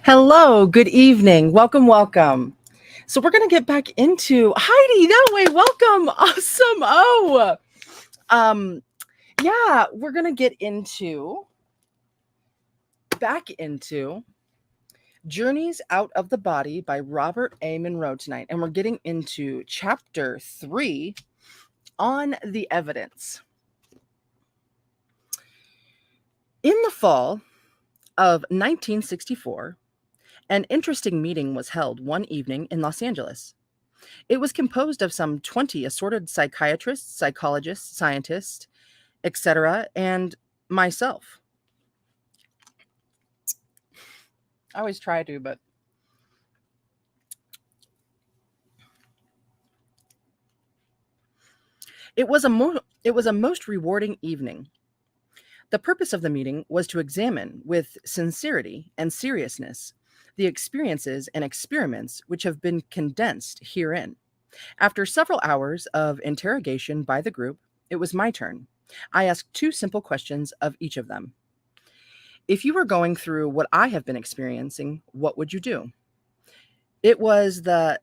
Hello, good evening. Welcome. So we're going to get back into Heidi. No way. Welcome. Awesome. We're going to get back into Journeys Out of the Body by Robert A. Monroe tonight. And we're getting into Chapter 3 on the evidence. In the fall of 1964, an interesting meeting was held one evening in Los Angeles. It was composed of some 20 assorted psychiatrists, psychologists, scientists, etc., and myself. I always try to, but it was a most rewarding evening. The purpose of the meeting was to examine with sincerity and seriousness the experiences and experiments which have been condensed herein. After several hours of interrogation by the group, it was my turn. I asked two simple questions of each of them. If you were going through what I have been experiencing, what would you do? It was the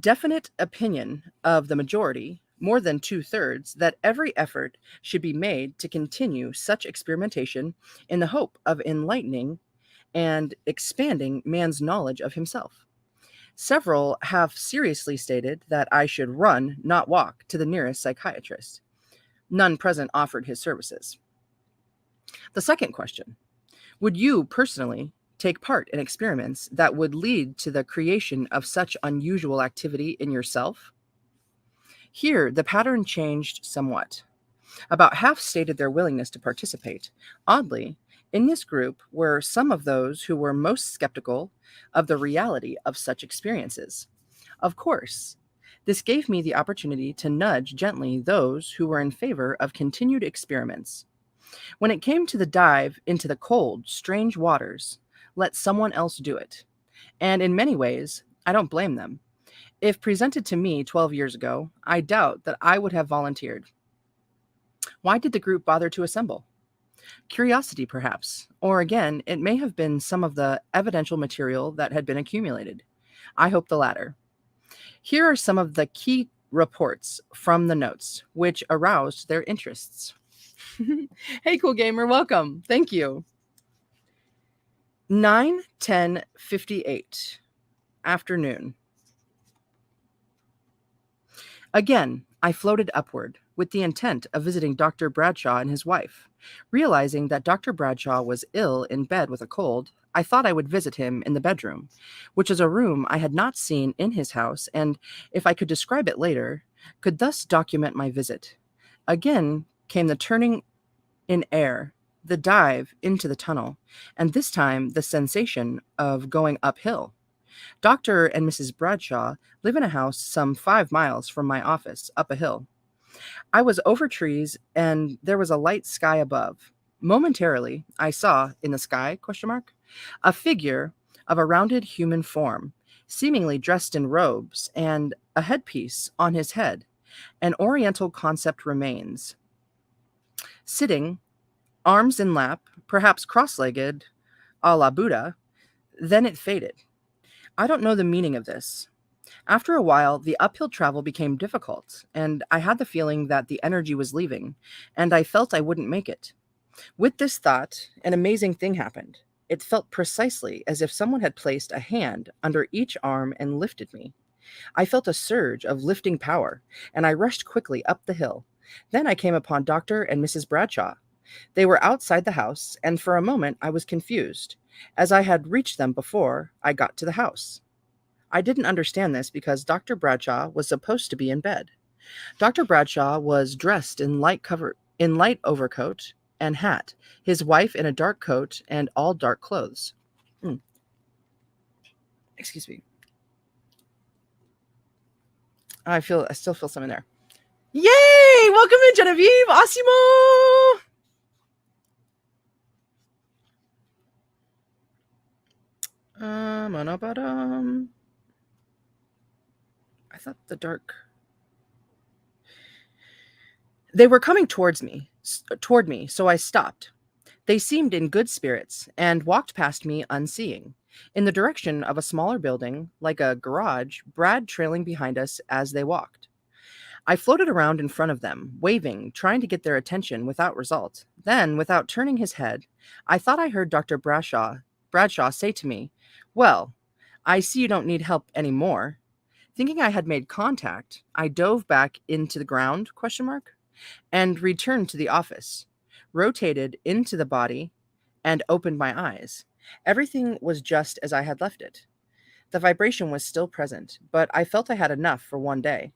definite opinion of the majority, more than 2/3, that every effort should be made to continue such experimentation in the hope of enlightening and expanding man's knowledge of himself. Several have seriously stated that I should run, not walk, to the nearest psychiatrist. None present offered his services. The second question: would you personally take part in experiments that would lead to the creation of such unusual activity in yourself? Here, the pattern changed somewhat. About half stated their willingness to participate. Oddly, in this group were some of those who were most skeptical of the reality of such experiences. Of course, this gave me the opportunity to nudge gently those who were in favor of continued experiments. When it came to the dive into the cold, strange waters, let someone else do it. And in many ways, I don't blame them. If presented to me 12 years ago, I doubt that I would have volunteered. Why did the group bother to assemble? Curiosity, perhaps. Or again, it may have been some of the evidential material that had been accumulated. I hope the latter. Here are some of the key reports from the notes, which aroused their interests. Hey, cool gamer, welcome. Thank you. 9:10:58 afternoon. Again, I floated upward with the intent of visiting Dr. Bradshaw and his wife. Realizing that Dr. Bradshaw was ill in bed with a cold, I thought I would visit him in the bedroom, which is a room I had not seen in his house, and if I could describe it later, could thus document my visit. Again came the turning in air, the dive into the tunnel, and this time the sensation of going uphill. Dr. and Mrs. Bradshaw live in a house some 5 miles from my office, up a hill. I was over trees, and there was a light sky above. Momentarily, I saw, in the sky, a figure of a rounded human form, seemingly dressed in robes, and a headpiece on his head. An oriental concept remains. Sitting, arms in lap, perhaps cross-legged, a la Buddha, then it faded. I don't know the meaning of this. After a while, the uphill travel became difficult, and I had the feeling that the energy was leaving, and I felt I wouldn't make it. With this thought, an amazing thing happened. It felt precisely as if someone had placed a hand under each arm and lifted me. I felt a surge of lifting power, and I rushed quickly up the hill. Then I came upon Dr. and Mrs. Bradshaw. They were outside the house, and for a moment I was confused, as I had reached them before I got to the house. I didn't understand this because Dr. Bradshaw was supposed to be in bed. Dr. Bradshaw was dressed in light overcoat and hat, his wife in a dark coat and all dark clothes. Excuse me. I still feel something there. Yay! Welcome in, Genevieve! Asimo! I thought the dark. They were coming toward me, so I stopped. They seemed in good spirits and walked past me unseeing. in the direction of a smaller building, like a garage, Brad trailing behind us as they walked. I floated around in front of them, waving, trying to get their attention without result. Then, without turning his head, I thought I heard Dr. Bradshaw say to me, "Well, I see you don't need help anymore." Thinking I had made contact, I dove back into the ground, and returned to the office, rotated into the body, and opened my eyes. Everything was just as I had left it. The vibration was still present, but I felt I had enough for one day.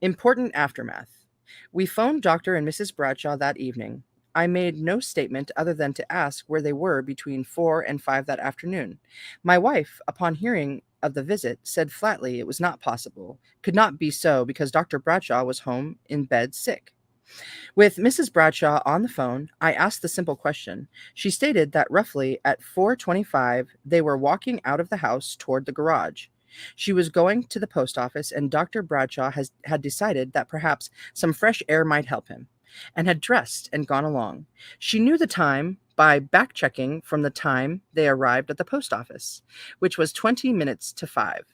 Important aftermath. We phoned Dr. and Mrs. Bradshaw that evening. I made no statement other than to ask where they were between 4 and 5 that afternoon. My wife, upon hearing of the visit, said flatly it was not possible, could not be so because Dr. Bradshaw was home in bed sick. With Mrs. Bradshaw on the phone, I asked the simple question. She stated that roughly at 4:25 they were walking out of the house toward the garage. She was going to the post office, and Dr. Bradshaw had decided that perhaps some fresh air might help him, and had dressed and gone along. She knew the time by back-checking from the time they arrived at the post office, which was 20 minutes to 5.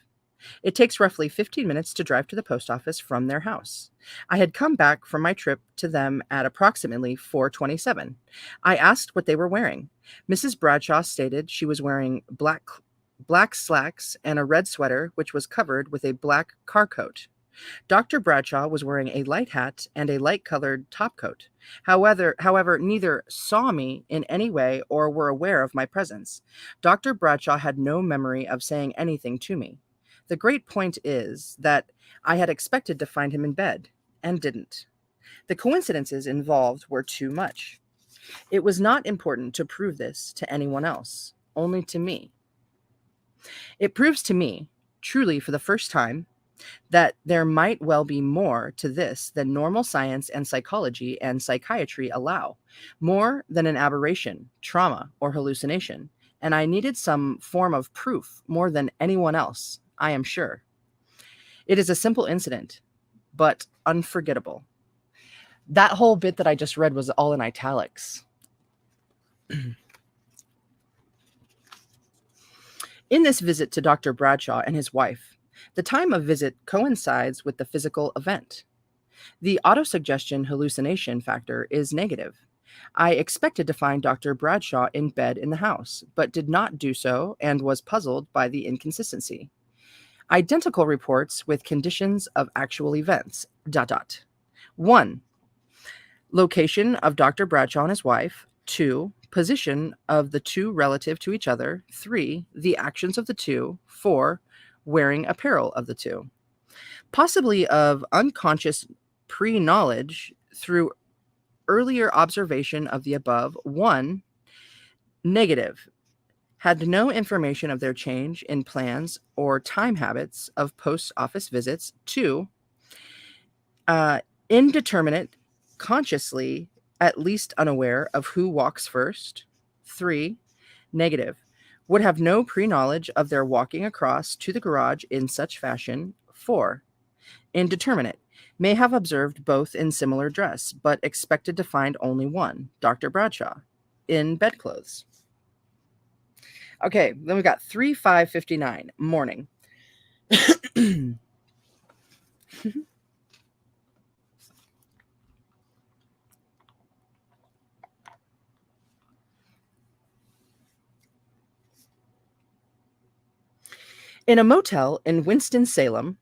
It takes roughly 15 minutes to drive to the post office from their house. I had come back from my trip to them at approximately 4:27. I asked what they were wearing. Mrs. Bradshaw stated she was wearing black slacks and a red sweater which was covered with a black car coat. Dr. Bradshaw was wearing a light hat and a light-colored topcoat. However, neither saw me in any way or were aware of my presence. Dr. Bradshaw had no memory of saying anything to me. The great point is that I had expected to find him in bed, and didn't. The coincidences involved were too much. It was not important to prove this to anyone else, only to me. It proves to me, truly for the first time, that there might well be more to this than normal science and psychology and psychiatry allow, more than an aberration, trauma, or hallucination, and I needed some form of proof more than anyone else, I am sure. It is a simple incident, but unforgettable. That whole bit that I just read was all in italics. In this visit to Dr. Bradshaw and his wife, the time of visit coincides with the physical event. The autosuggestion hallucination factor is negative. I expected to find Dr. Bradshaw in bed in the house, but did not do so and was puzzled by the inconsistency. Identical reports with conditions of actual events. ... 1. Location of Dr. Bradshaw and his wife. 2. Position of the two relative to each other. 3. The actions of the two. 4. Wearing apparel of the two. Possibly of unconscious pre-knowledge through earlier observation of the above. 1. Negative. Had no information of their change in plans or time habits of post office visits. 2. Indeterminate, consciously at least unaware of who walks first. 3. Negative. Would have no pre-knowledge of their walking across to the garage in such fashion. 4. Indeterminate. May have observed both in similar dress, but expected to find only one, Dr. Bradshaw, in bedclothes. Okay, then we got 3/5/59, morning. In a motel in Winston-Salem,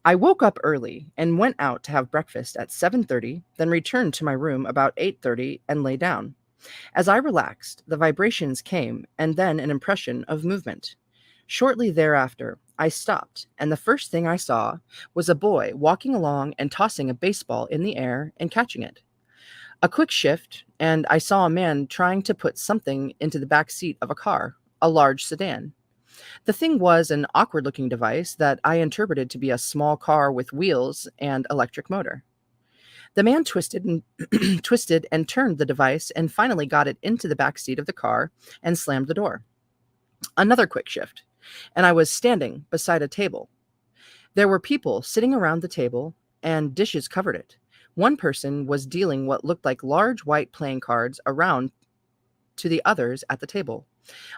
I woke up early and went out to have breakfast at 7:30, then returned to my room about 8:30 and lay down. As I relaxed, the vibrations came and then an impression of movement. Shortly thereafter, I stopped, and the first thing I saw was a boy walking along and tossing a baseball in the air and catching it. A quick shift, and I saw a man trying to put something into the back seat of a car, a large sedan. The thing was an awkward-looking device that I interpreted to be a small car with wheels and electric motor. The man twisted and turned the device and finally got it into the back seat of the car and slammed the door. Another quick shift, and I was standing beside a table. There were people sitting around the table, and dishes covered it. One person was dealing what looked like large white playing cards around to the others at the table.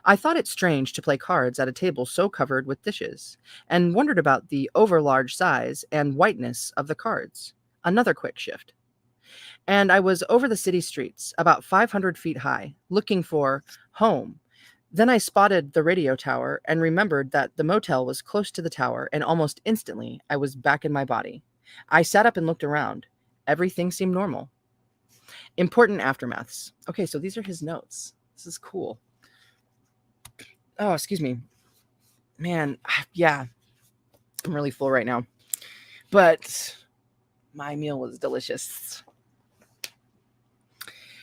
I thought it strange to play cards at a table so covered with dishes, and wondered about the overlarge size and whiteness of the cards. Another quick shift. And I was over the city streets, about 500 feet high, looking for home. Then I spotted the radio tower and remembered that the motel was close to the tower, and almost instantly I was back in my body. I sat up and looked around. Everything seemed normal. Important aftermaths. Okay, so these are his notes. This is cool. Oh, excuse me. Man, yeah, I'm really full right now. But my meal was delicious.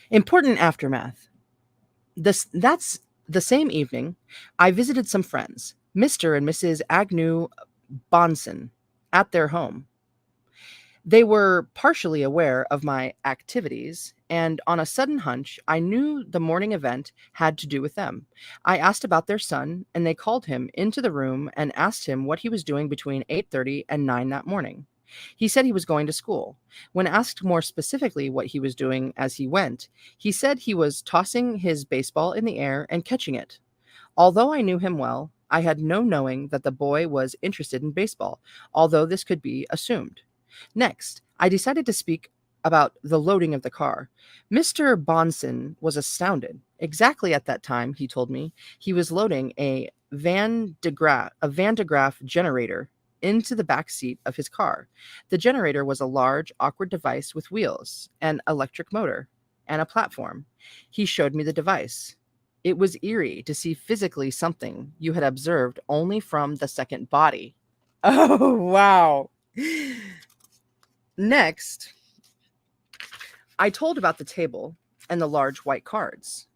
Important aftermath. That's the same evening I visited some friends, Mr. and Mrs. Agnew Bonson, at their home. They were partially aware of my activities, and on a sudden hunch, I knew the morning event had to do with them. I asked about their son, and they called him into the room and asked him what he was doing between 8:30 and 9 that morning. He said he was going to school. When asked more specifically what he was doing as he went, he said he was tossing his baseball in the air and catching it. Although I knew him well, I had no knowing that the boy was interested in baseball, although this could be assumed. Next, I decided to speak about the loading of the car. Mr. Bonson was astounded. Exactly at that time, he told me, he was loading a Van de Graaff generator into the back seat of his car. The generator was a large, awkward device with wheels, an electric motor, and a platform. He showed me the device. It was eerie to see physically something you had observed only from the second body. Oh, wow. Next, I told about the table and the large white cards.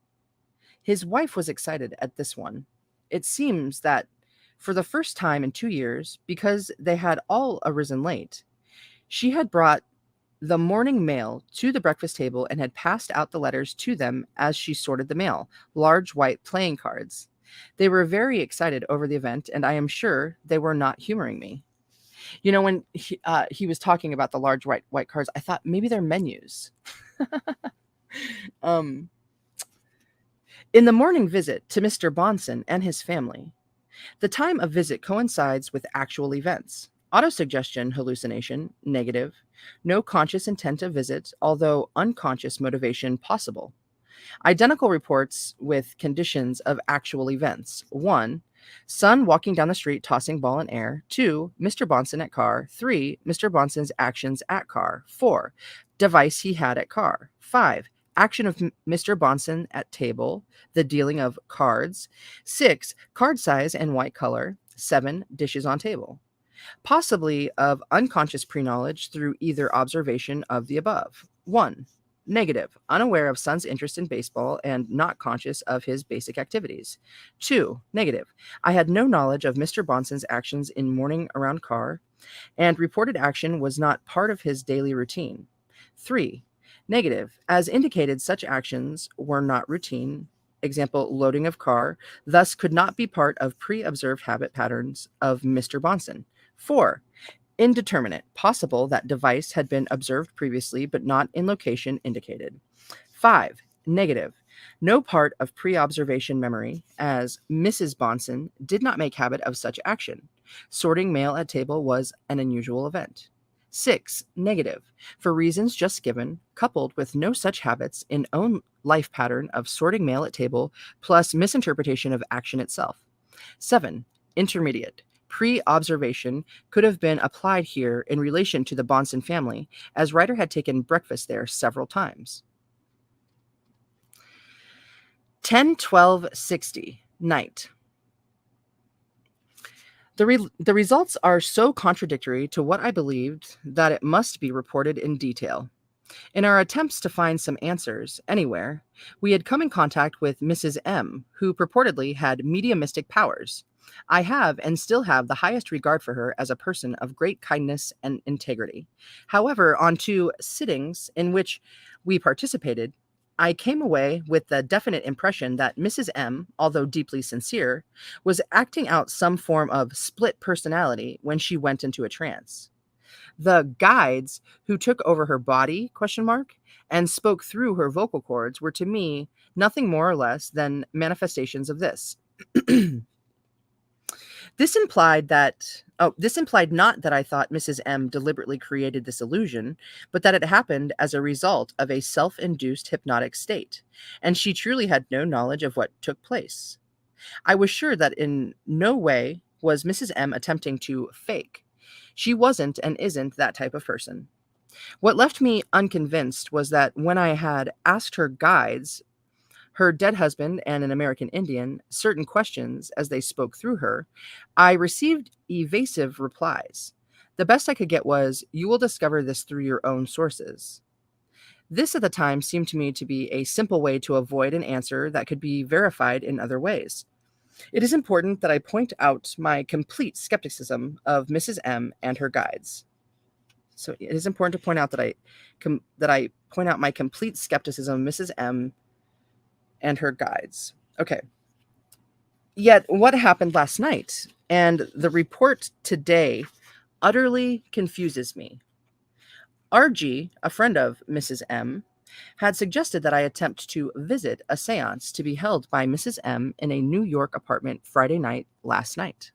His wife was excited at this one. It seems that for the first time in 2 years, because they had all arisen late, she had brought the morning mail to the breakfast table and had passed out the letters to them as she sorted the mail, large white playing cards. They were very excited over the event, and I am sure they were not humoring me. When he was talking about the large white cards, I thought maybe they're menus. um, in the morning visit to Mr. Bonson and his family, the time of visit coincides with actual events. Autosuggestion hallucination, negative. No conscious intent of visit, although unconscious motivation possible. Identical reports with conditions of actual events. 1. Son walking down the street tossing ball in air. 2. Mr. Bonson at car. 3. Mr. Bonson's actions at car. 4. Device he had at car. 5. Action of Mr. Bonson at table. The dealing of cards. 6. Card size and white color. 7. Dishes on table. Possibly of unconscious pre-knowledge through either observation of the above. 1. Negative, unaware of son's interest in baseball and not conscious of his basic activities. 2. Negative, I had no knowledge of Mr. Bonson's actions in morning around car, and reported action was not part of his daily routine. 3. Negative, as indicated, such actions were not routine, example, loading of car, thus could not be part of pre-observed habit patterns of Mr. Bonson. 4. Indeterminate, possible that device had been observed previously but not in location indicated. 5. Negative, no part of pre-observation memory, as Mrs. Bonson did not make habit of such action. Sorting mail at table was an unusual event. 6. Negative, for reasons just given, coupled with no such habits in own life pattern of sorting mail at table, plus misinterpretation of action itself. 7. Intermediate, pre-observation could have been applied here in relation to the Bonson family, as Ryder had taken breakfast there several times. 10/12/60, night. The results are so contradictory to what I believed that it must be reported in detail. In our attempts to find some answers anywhere, we had come in contact with Mrs. M, who purportedly had mediumistic powers. I have and still have the highest regard for her as a person of great kindness and integrity. However, on 2 sittings in which we participated, I came away with the definite impression that Mrs. M, although deeply sincere, was acting out some form of split personality when she went into a trance. The guides who took over her body, and spoke through her vocal cords were to me nothing more or less than manifestations of this. This implied not that I thought Mrs. M deliberately created this illusion, but that it happened as a result of a self-induced hypnotic state, and she truly had no knowledge of what took place. I was sure that in no way was Mrs. M attempting to fake. She wasn't and isn't that type of person. What left me unconvinced was that when I had asked her guides, her dead husband and an American Indian, certain questions as they spoke through her, I received evasive replies. The best I could get was, "You will discover this through your own sources." This at the time seemed to me to be a simple way to avoid an answer that could be verified in other ways. It is important that I point out my complete skepticism of Mrs. M and her guides. So it is important to point out that I point out my complete skepticism of Mrs. M and her guides. Okay. Yet what happened last night and the report today utterly confuses me. RG, a friend of Mrs. M, had suggested that I attempt to visit a seance to be held by Mrs. M in a New York apartment Friday night last night.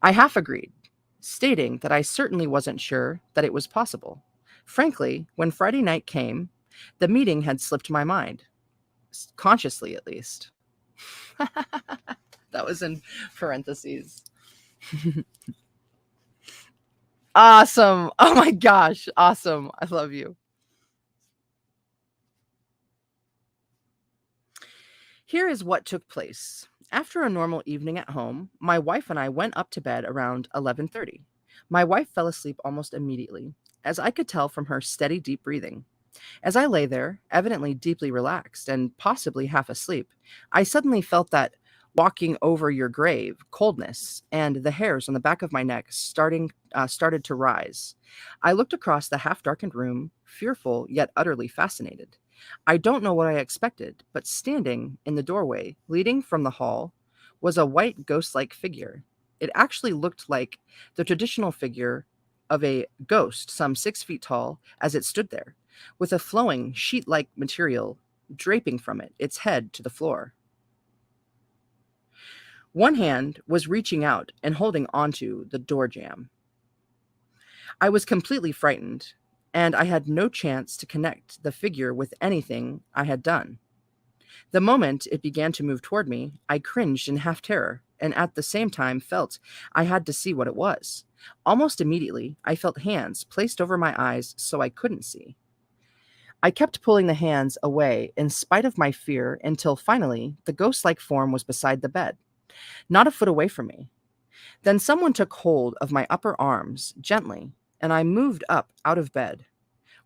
I half agreed, stating that I certainly wasn't sure that it was possible. Frankly, when Friday night came, the meeting had slipped my mind, consciously at least. That was in parentheses. Awesome. Oh my gosh. Awesome. I love you. Here is what took place. After a normal evening at home, my wife and I went up to bed around 11:30. My wife fell asleep almost immediately, as I could tell from her steady deep breathing. As I lay there, evidently deeply relaxed and possibly half asleep, I suddenly felt that walking over your grave coldness, and the hairs on the back of my neck started to rise. I looked across the half-darkened room, fearful yet utterly fascinated. I don't know what I expected, but standing in the doorway leading from the hall was a white ghost-like figure. It actually looked like the traditional figure of a ghost, some 6 feet tall, as it stood there, with a flowing sheet-like material draping from it, its head to the floor. One hand was reaching out and holding onto the door jamb. I was completely frightened, and I had no chance to connect the figure with anything I had done. The moment it began to move toward me, I cringed in half terror, and at the same time felt I had to see what it was. Almost immediately, I felt hands placed over my eyes so I couldn't see. I kept pulling the hands away in spite of my fear until finally the ghost-like form was beside the bed, not a foot away from me. Then someone took hold of my upper arms gently, and I moved up out of bed.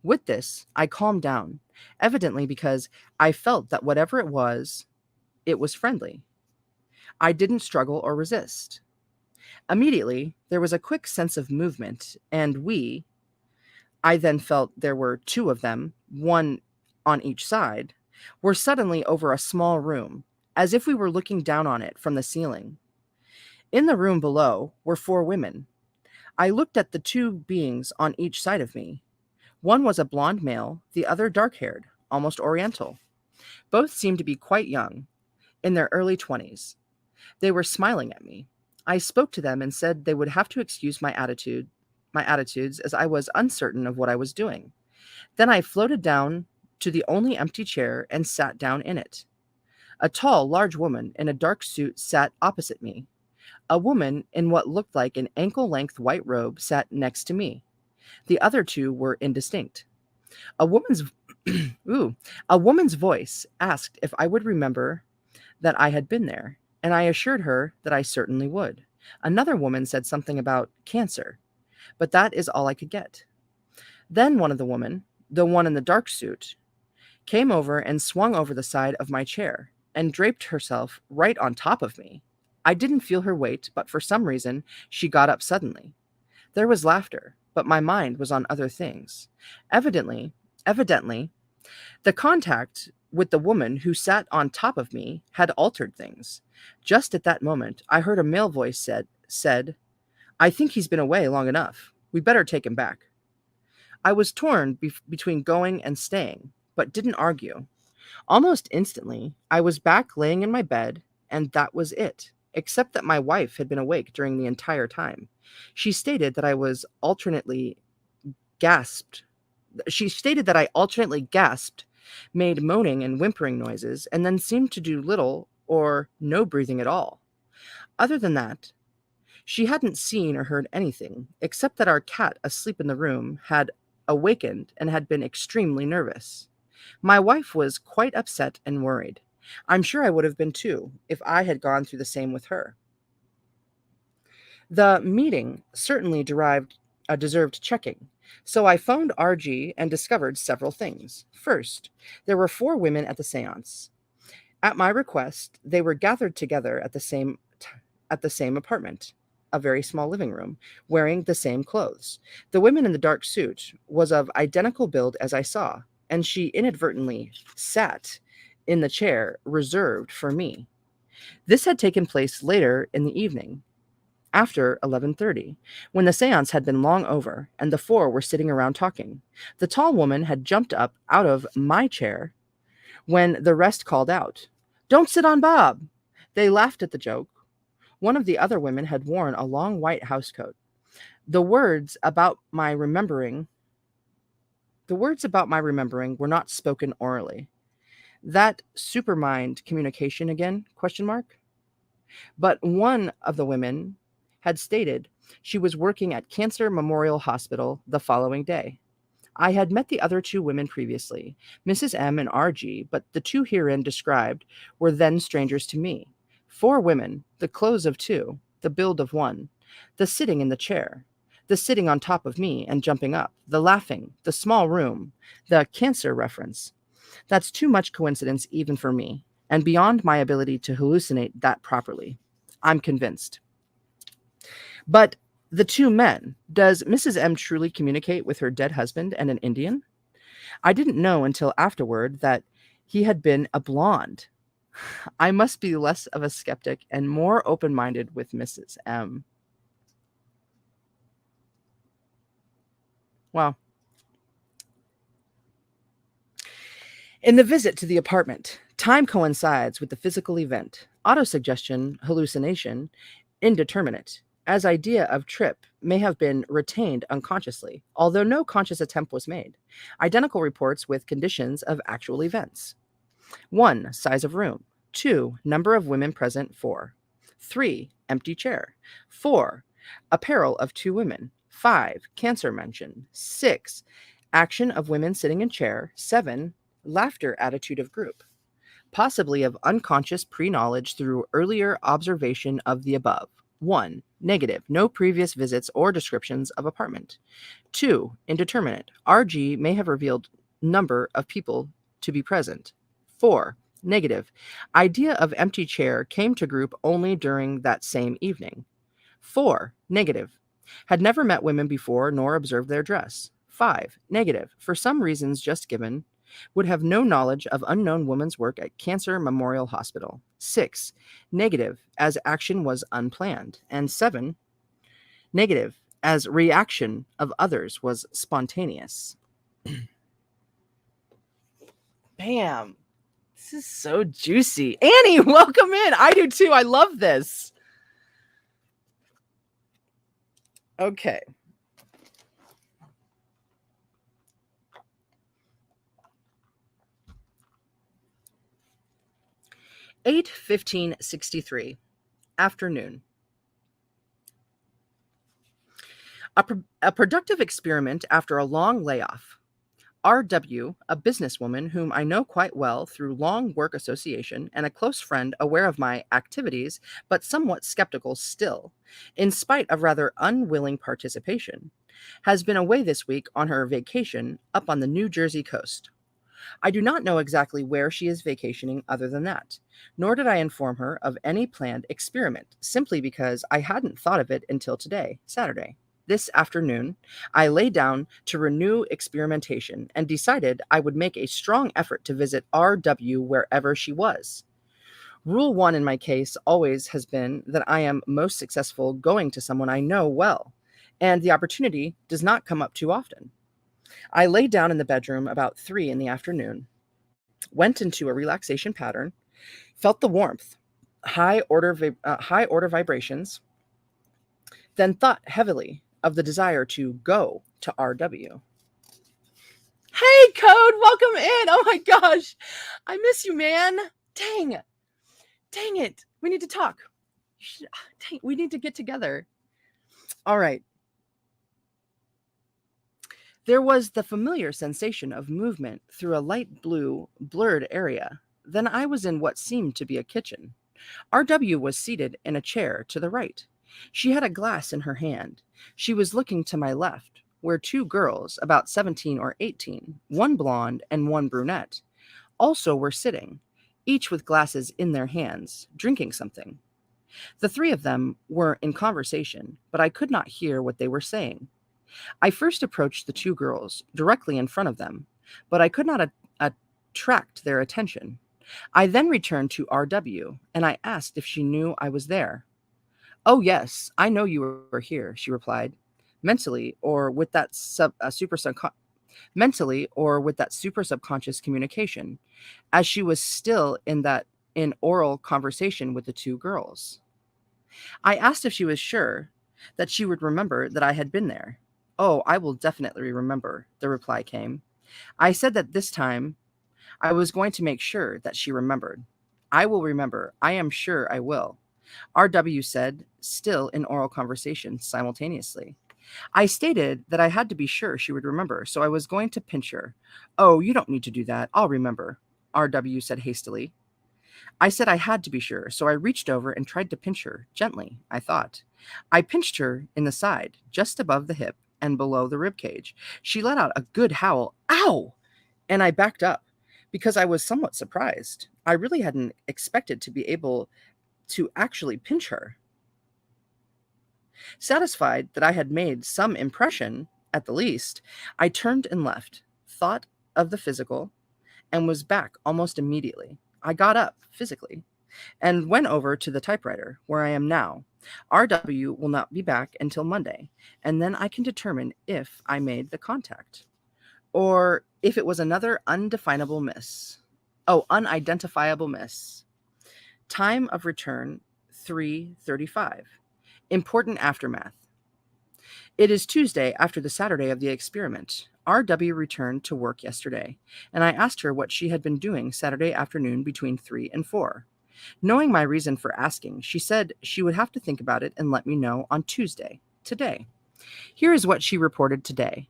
With this, I calmed down, evidently because I felt that whatever it was friendly. I didn't struggle or resist. Immediately, there was a quick sense of movement, and I then felt there were two of them, one on each side, were suddenly over a small room, as if we were looking down on it from the ceiling. In the room below were four women. I looked at the two beings on each side of me. One was a blonde male, the other dark-haired, almost oriental. Both seemed to be quite young, in their early 20s. They were smiling at me. I spoke to them and said they would have to excuse my attitudes as I was uncertain of what I was doing. Then I floated down to the only empty chair and sat down in it. A tall, large woman in a dark suit sat opposite me. A woman in what looked like an ankle-length white robe sat next to me. The other two were indistinct. A woman's a woman's voice asked if I would remember that I had been there, and I assured her that I certainly would. Another woman said something about cancer, but that is all I could get. Then one of the one in the dark suit, came over and swung over the side of my chair and draped herself right on top of me. I didn't feel her weight, but for some reason, she got up suddenly. There was laughter, but my mind was on other things. Evidently, the contact with the woman who sat on top of me had altered things. Just at that moment, I heard a male voice said, "I think he's been away long enough. We better take him back." I was torn between going and staying, but didn't argue. Almost instantly, I was back laying in my bed, and that was it, except that my wife had been awake during the entire time. She stated that I was alternately gasped. She stated that I alternately gasped, made moaning and whimpering noises, and then seemed to do little or no breathing at all. Other than that, she hadn't seen or heard anything, except that our cat asleep in the room had awakened and had been extremely nervous. My wife was quite upset and worried. I'm sure I would have been too if I had gone through the same with her. The meeting certainly deserved checking, so I phoned RG and discovered several things. First, there were 4 women at the seance. At my request, they were gathered together at the same apartment, a very small living room, wearing the same clothes. The woman in the dark suit was of identical build as I saw, and she inadvertently sat in the chair reserved for me. This had taken place later in the evening, after 11:30, when the séance had been long over and the 4 were sitting around talking. The tall woman had jumped up out of my chair when the rest called out, "Don't sit on Bob!" They laughed at the joke. One of the other women had worn a long white housecoat. The words about my remembering were not spoken orally. That supermind communication again? Question mark. But one of the women had stated she was working at Cancer Memorial Hospital the following day. I had met the other 2 women previously, Mrs. M and RG, but the 2 herein described were then strangers to me. 4 women, the clothes of 2, the build of 1, the sitting in the chair, the sitting on top of me and jumping up, the laughing, the small room, the cancer reference. That's too much coincidence even for me, and beyond my ability to hallucinate that properly. I'm convinced. But the 2 men, does Mrs. M truly communicate with her dead husband and an Indian? I didn't know until afterward that he had been a blonde. I must be less of a skeptic and more open-minded with Mrs. M. Wow. In the visit to the apartment, time coincides with the physical event. Autosuggestion, hallucination, indeterminate, as idea of trip may have been retained unconsciously, although no conscious attempt was made. Identical reports with conditions of actual events. 1. Size of room. 2. Number of women present, 4. 3. Empty chair. 4. Apparel of 2 women. 5. Cancer mention. 6. Action of women sitting in chair. 7. Laughter attitude of group. Possibly of unconscious pre-knowledge through earlier observation of the above. 1. Negative. No previous visits or descriptions of apartment. 2. Indeterminate. RG may have revealed number of people to be present. 4. Negative. Idea of empty chair came to group only during that same evening. 4. Negative. Had never met women before nor observed their dress. 5. Negative. For some reasons just given, would have no knowledge of unknown woman's work at Cancer Memorial Hospital. 6. Negative, as action was unplanned. And 7. Negative, as reaction of others was spontaneous. Bam. This is so juicy. Annie, welcome in. I do too. I love this. Okay. (8:15:63) afternoon. A productive experiment after a long layoff. R.W., a businesswoman whom I know quite well through long work association and a close friend aware of my activities, but somewhat skeptical still, in spite of rather unwilling participation, has been away this week on her vacation up on the New Jersey coast. I do not know exactly where she is vacationing other than that, nor did I inform her of any planned experiment, simply because I hadn't thought of it until today, Saturday. This afternoon, I lay down to renew experimentation and decided I would make a strong effort to visit R.W. wherever she was. Rule 1 in my case always has been that I am most successful going to someone I know well, and the opportunity does not come up too often. I lay down in the bedroom about 3 in the afternoon, went into a relaxation pattern, felt the warmth, high order vibrations, then thought heavily of the desire to go to RW. Hey, Code, welcome in. Oh my gosh, I miss you, man. Dang it. We need to talk. We need to get together. All right. There was the familiar sensation of movement through a light blue, blurred area. Then I was in what seemed to be a kitchen. RW was seated in a chair to the right. She had a glass in her hand. She was looking to my left, where two girls, about 17 or 18, one blonde and one brunette, also were sitting, each with glasses in their hands, drinking something. The three of them were in conversation, but I could not hear what they were saying. I first approached the two girls directly in front of them, but I could not attract their attention. I then returned to RW, and I asked if she knew I was there. "Oh, yes, I know you were here," she replied, mentally or with that mentally or with that super subconscious communication, as she was still in oral conversation with the two girls. I asked if she was sure that she would remember that I had been there. "Oh, I will definitely remember," the reply came. I said that this time I was going to make sure that she remembered. "I will remember. I am sure I will," RW said, still in oral conversation simultaneously. I stated that I had to be sure she would remember, so I was going to pinch her. "Oh, you don't need to do that. I'll remember," RW said hastily. I said I had to be sure, so I reached over and tried to pinch her, gently, I thought. I pinched her in the side, just above the hip and below the rib cage. She let out a good howl, "Ow!" and I backed up because I was somewhat surprised. I really hadn't expected to be able to actually pinch her. Satisfied that I had made some impression, at the least, I turned and left, thought of the physical, and was back almost immediately. I got up, physically, and went over to the typewriter, where I am now. RW will not be back until Monday, and then I can determine if I made the contact, or if it was another undefinable miss. Oh, unidentifiable miss. Time of return, 3:35. Important aftermath. It is Tuesday after the Saturday of the experiment. RW returned to work yesterday, and I asked her what she had been doing Saturday afternoon between 3 and 4. Knowing my reason for asking, she said she would have to think about it and let me know on Tuesday, today. Here is what she reported today.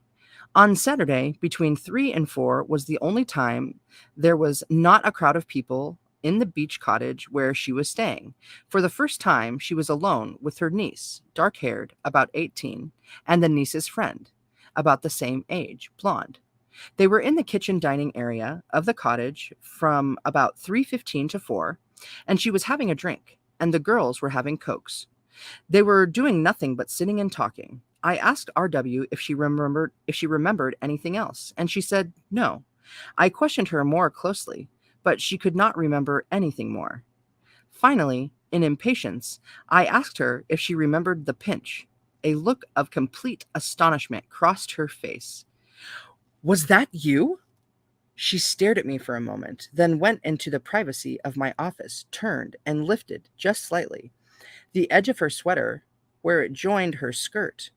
On Saturday, between 3 and 4 was the only time there was not a crowd of people in the beach cottage where she was staying. For the first time, she was alone with her niece, dark-haired, about 18, and the niece's friend, about the same age, blonde. They were in the kitchen dining area of the cottage from about 3:15 to 4, and she was having a drink, and the girls were having cokes. They were doing nothing but sitting and talking. I asked RW if she remembered anything else, and she said no. I questioned her more closely, but she could not remember anything more. Finally, in impatience, I asked her if she remembered the pinch. A look of complete astonishment crossed her face. "Was that you?" She stared at me for a moment, then went into the privacy of my office, turned, and lifted, just slightly, the edge of her sweater where it joined her skirt.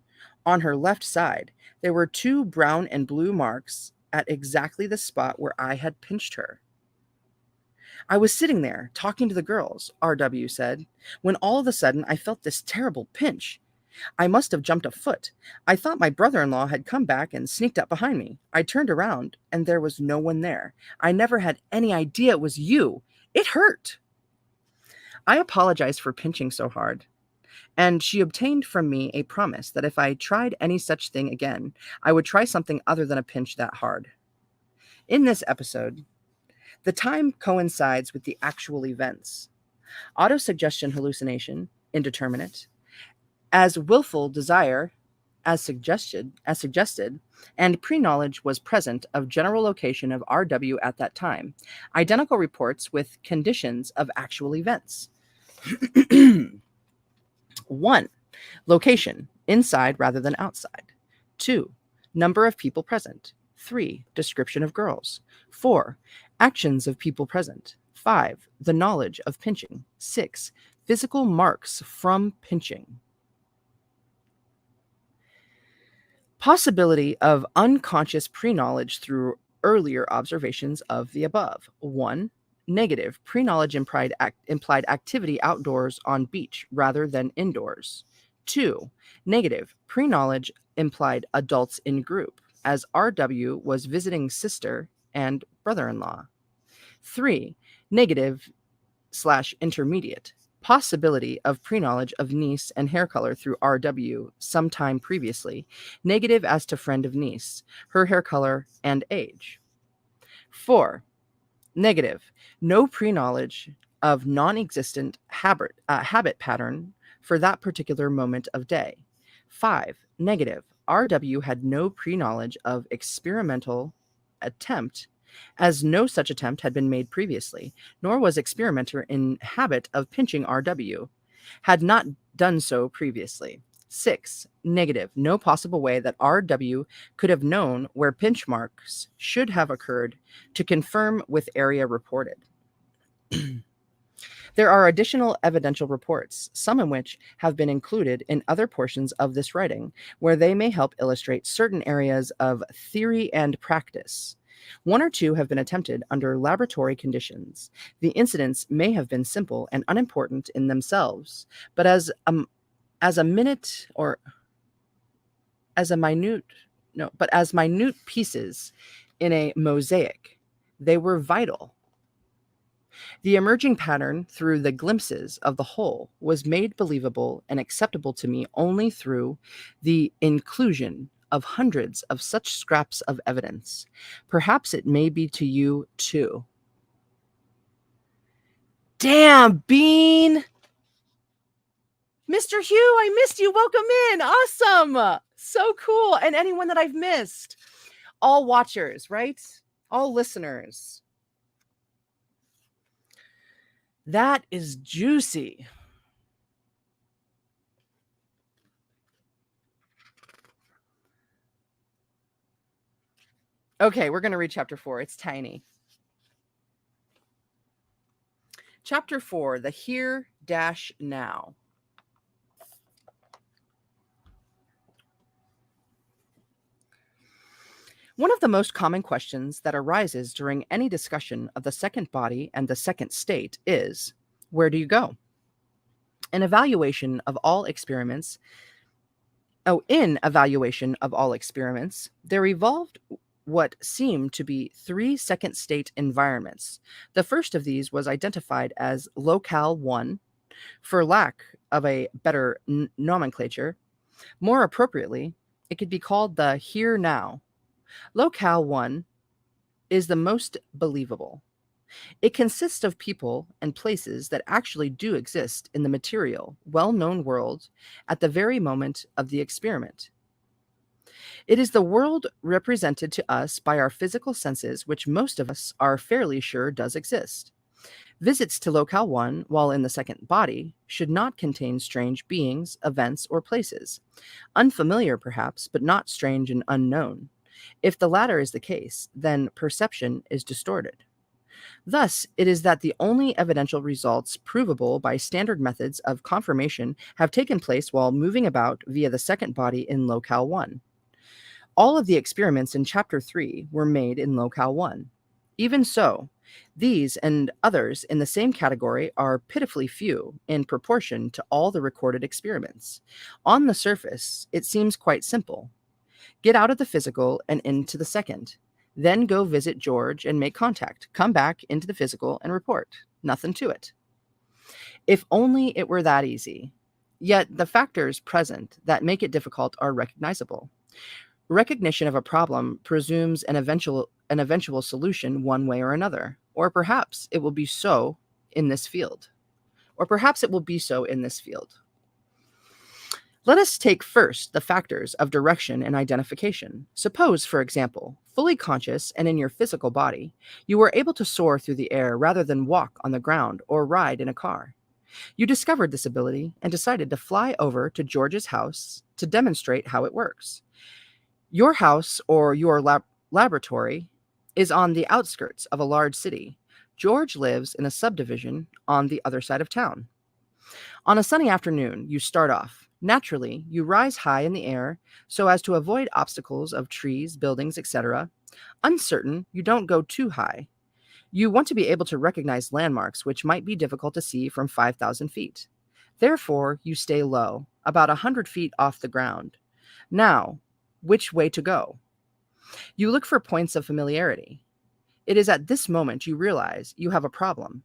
On her left side, there were two brown and blue marks at exactly the spot where I had pinched her. "I was sitting there, talking to the girls," RW said, "when all of a sudden I felt this terrible pinch. I must have jumped a foot. I thought my brother-in-law had come back and sneaked up behind me. I turned around, and there was no one there. I never had any idea it was you. It hurt." I apologized for pinching so hard, and she obtained from me a promise that if I tried any such thing again, I would try something other than a pinch that hard. In this episode, the time coincides with the actual events. Autosuggestion hallucination, indeterminate, as willful desire, as suggested, and pre-knowledge was present of general location of RW at that time. Identical reports with conditions of actual events. 1. Location, inside rather than outside. 2. Number of people present. 3. Description of girls. 4. Actions of people present. 5. The knowledge of pinching. 6. Physical marks from pinching. Possibility of unconscious pre-knowledge through earlier observations of the above. 1. Negative. Pre-knowledge implied activity outdoors on beach rather than indoors. 2. Negative. Pre-knowledge implied adults in group, as RW was visiting sister and brother-in-law. 3. Negative / intermediate. Possibility of pre-knowledge of niece and hair color through RW sometime previously. Negative as to friend of niece, her hair color, and age. 4. Negative. No pre-knowledge of non-existent habit pattern for that particular moment of day. 5. Negative. RW had no pre-knowledge of experimental attempt, as no such attempt had been made previously, nor was experimenter in habit of pinching RW, had not done so previously. 6. Negative. No possible way that RW could have known where pinch marks should have occurred to confirm with area reported. There are additional evidential reports, some of which have been included in other portions of this writing, where they may help illustrate certain areas of theory and practice. 1 or 2 have been attempted under laboratory conditions. The incidents may have been simple and unimportant in themselves, but as minute pieces in a mosaic, they were vital. The emerging pattern through the glimpses of the whole was made believable and acceptable to me only through the inclusion of hundreds of such scraps of evidence. Perhaps it may be to you too. Damn, Bean! Mr. Hugh, I missed you. Welcome in. Awesome. So cool. And anyone that I've missed. All watchers, right? All listeners. That is juicy. Okay, we're going to read chapter 4. It's tiny. Chapter 4, the here dash now. One of the most common questions that arises during any discussion of the second body and the second state is, where do you go? In evaluation of all experiments, there evolved what seemed to be 3 second state environments. The first of these was identified as Locale 1, for lack of a better nomenclature. More appropriately, it could be called the here now. Locale 1 is the most believable. It consists of people and places that actually do exist in the material, well-known world at the very moment of the experiment. It is the world represented to us by our physical senses, which most of us are fairly sure does exist. Visits to Locale 1 while in the second body should not contain strange beings, events, or places. Unfamiliar, perhaps, but not strange and unknown. If the latter is the case, then perception is distorted. Thus, it is that the only evidential results provable by standard methods of confirmation have taken place while moving about via the second body in Locale 1. All of the experiments in Chapter 3 were made in Locale 1. Even so, these and others in the same category are pitifully few in proportion to all the recorded experiments. On the surface, it seems quite simple. Get out of the physical and into the second. Then go visit George and make contact. Come back into the physical and report. Nothing to it. If only it were that easy. Yet the factors present that make it difficult are recognizable. Recognition of a problem presumes an eventual solution one way or another. Or perhaps it will be so in this field. Let us take first the factors of direction and identification. Suppose, for example, fully conscious and in your physical body, you were able to soar through the air rather than walk on the ground or ride in a car. You discovered this ability and decided to fly over to George's house to demonstrate how it works. Your house or your laboratory is on the outskirts of a large city. George lives in a subdivision on the other side of town. On a sunny afternoon, you start off. Naturally, you rise high in the air so as to avoid obstacles of trees, buildings, etc. Uncertain, you don't go too high. You want to be able to recognize landmarks which might be difficult to see from 5,000 feet. Therefore, you stay low, about 100 feet off the ground. Now, which way to go? You look for points of familiarity. It is at this moment you realize you have a problem.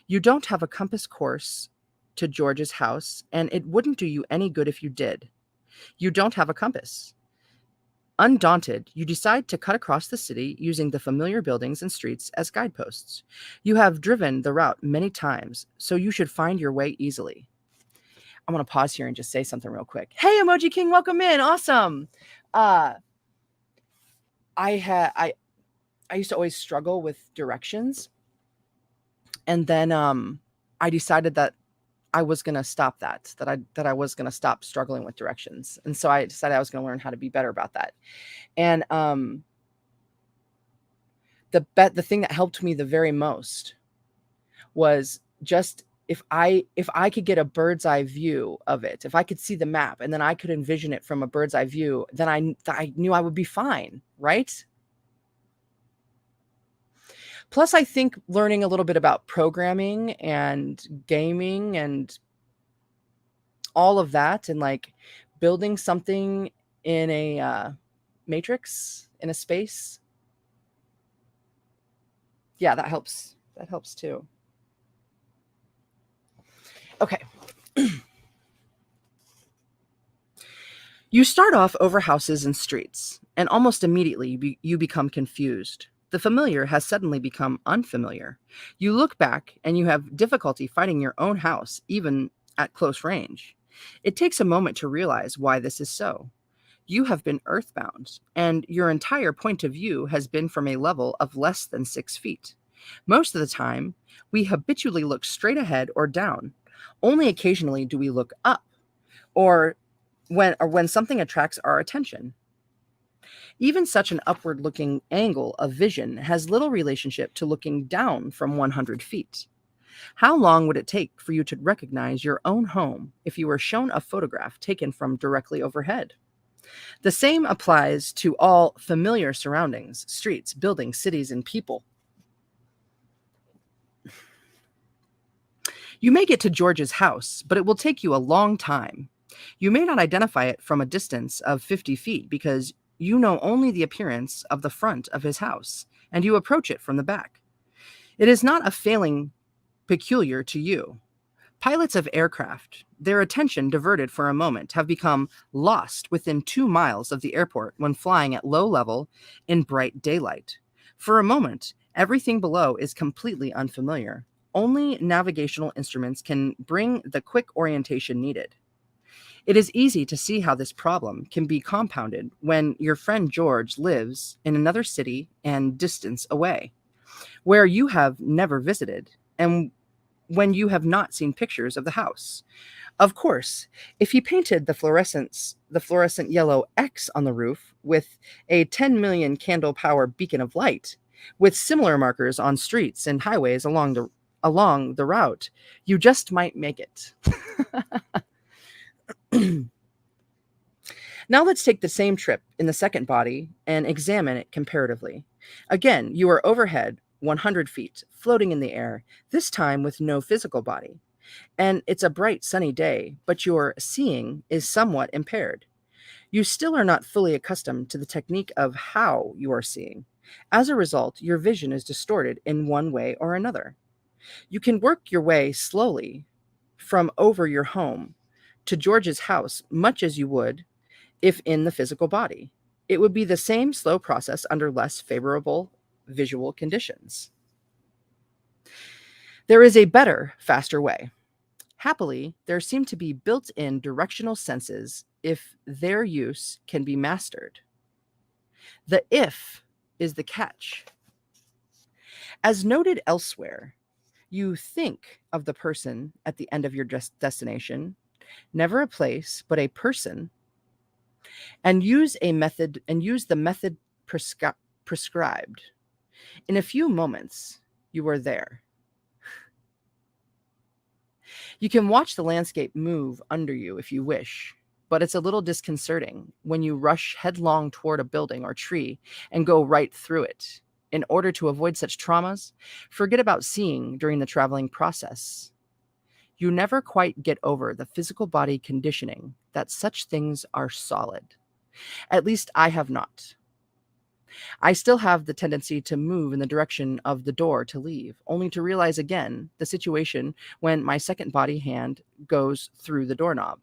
You don't have a compass course to George's house, and it wouldn't do you any good if you did. You don't have a compass. Undaunted, you decide to cut across the city using the familiar buildings and streets as guideposts. You have driven the route many times, so you should find your way easily. I want to pause here and just say something real quick. Hey, Emoji King, welcome in. Awesome. I used to always struggle with directions, and then I decided that I was going to stop that I was going to stop struggling with directions. And so I decided I was going to learn how to be better about that. And the thing that helped me the very most was just if I could get a bird's eye view of it, if I could see the map and then I could envision it from a bird's eye view, then I knew I would be fine, right? Plus, I think learning a little bit about programming and gaming and all of that, and like building something in a matrix, in a space, yeah, that helps. That helps too. Okay. You start off over houses and streets, and almost immediately you become confused. The familiar has suddenly become unfamiliar. You look back and you have difficulty finding your own house, even at close range. It takes a moment to realize why this is so. You have been earthbound, and your entire point of view has been from a level of less than 6 feet. Most of the time, we habitually look straight ahead or down. Only occasionally do we look up, or when something attracts our attention. Even such an upward looking angle of vision has little relationship to looking down from 100 feet. How long would it take for you to recognize your own home if you were shown a photograph taken from directly overhead? The same applies to all familiar surroundings, streets, buildings, cities, and people. You may get to George's house, but it will take you a long time. You may not identify it from a distance of 50 feet because you know only the appearance of the front of his house, and you approach it from the back. It is not a failing peculiar to you. Pilots of aircraft, their attention diverted for a moment, have become lost within 2 miles of the airport when flying at low level in bright daylight. For a moment, everything below is completely unfamiliar. Only navigational instruments can bring the quick orientation needed. It is easy to see how this problem can be compounded when your friend George lives in another city and distance away, where you have never visited, and when you have not seen pictures of the house. Of course, if he painted the fluorescent yellow X on the roof with a 10 million candle power beacon of light, with similar markers on streets and highways along the route, you just might make it. Now let's take the same trip in the second body and examine it comparatively. Again, you are overhead 100 feet, floating in the air, this time with no physical body. And it's a bright sunny day, but your seeing is somewhat impaired. You still are not fully accustomed to the technique of how you are seeing. As a result, your vision is distorted in one way or another. You can work your way slowly from over your home to George's house, much as you would if in the physical body. It would be the same slow process under less favorable visual conditions. There is a better, faster way. Happily, there seem to be built-in directional senses if their use can be mastered. The if is the catch. As noted elsewhere, you think of the person at the end of your destination, never a place, but a person. and use the method prescribed. In a few moments, you are there. You can watch the landscape move under you if you wish, but it's a little disconcerting when you rush headlong toward a building or tree and go right through it. In order to avoid such traumas, forget about seeing during the traveling process. You never quite get over the physical body conditioning that such things are solid. At least I have not. I still have the tendency to move in the direction of the door to leave, only to realize again the situation when my second body hand goes through the doorknob.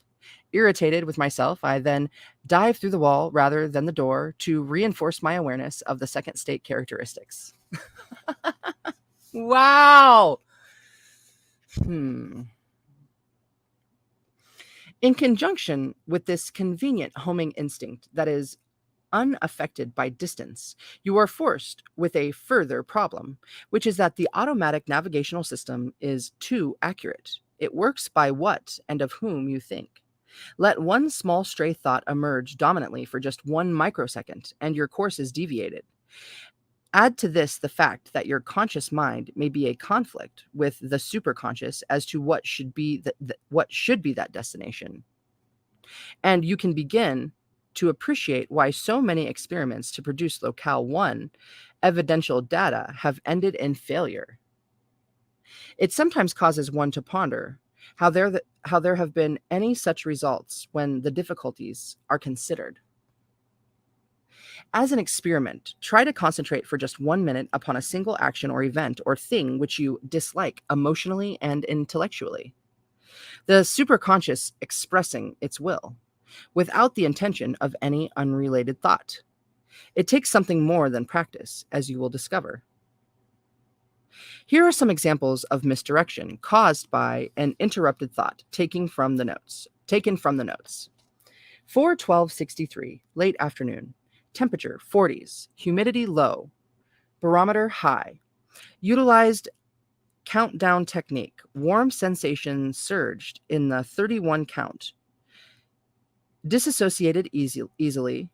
Irritated with myself, I then dive through the wall rather than the door to reinforce my awareness of the second state characteristics. Wow. In conjunction with this convenient homing instinct that is unaffected by distance, you are forced with a further problem, which is that the automatic navigational system is too accurate. It works by what and of whom you think. Let one small stray thought emerge dominantly for just 1 microsecond, and your course is deviated. Add to this the fact that your conscious mind may be a conflict with the superconscious as to what should be that destination, and you can begin to appreciate why so many experiments to produce locale 1 evidential data have ended in failure. It sometimes causes one to ponder how there have been any such results when the difficulties are considered. As an experiment, try to concentrate for just 1 minute upon a single action or event or thing which you dislike emotionally and intellectually. The superconscious expressing its will, without the intention of any unrelated thought. It takes something more than practice, as you will discover. Here are some examples of misdirection caused by an interrupted thought taken from the notes. 4/12/63, late afternoon. Temperature 40s, humidity low, barometer high. Utilized countdown technique. Warm sensation surged in the 31 count. Disassociated easily.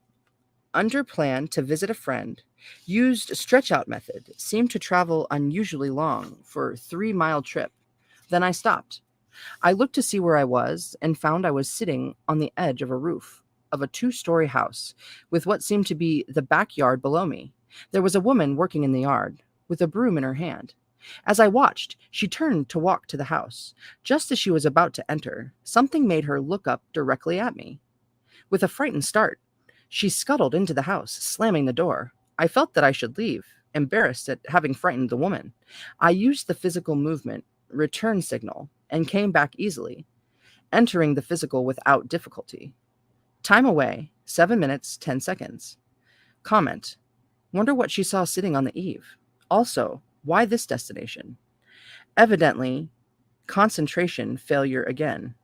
Under plan to visit a friend. Used stretch out method. Seemed to travel unusually long for 3-mile trip. Then I stopped. I looked to see where I was and found I was sitting on the edge of a roof of a 2-story house with what seemed to be the backyard below me. There was a woman working in the yard with a broom in her hand. As I watched, she turned to walk to the house. Just as she was about to enter, something made her look up directly at me. With a frightened start, she scuttled into the house, slamming the door. I felt that I should leave, embarrassed at having frightened the woman. I used the physical movement return signal and came back easily, entering the physical without difficulty. Time away, 7 minutes, 10 seconds. Comment. Wonder what she saw sitting on the eave. Also, why this destination? Evidently, concentration failure again.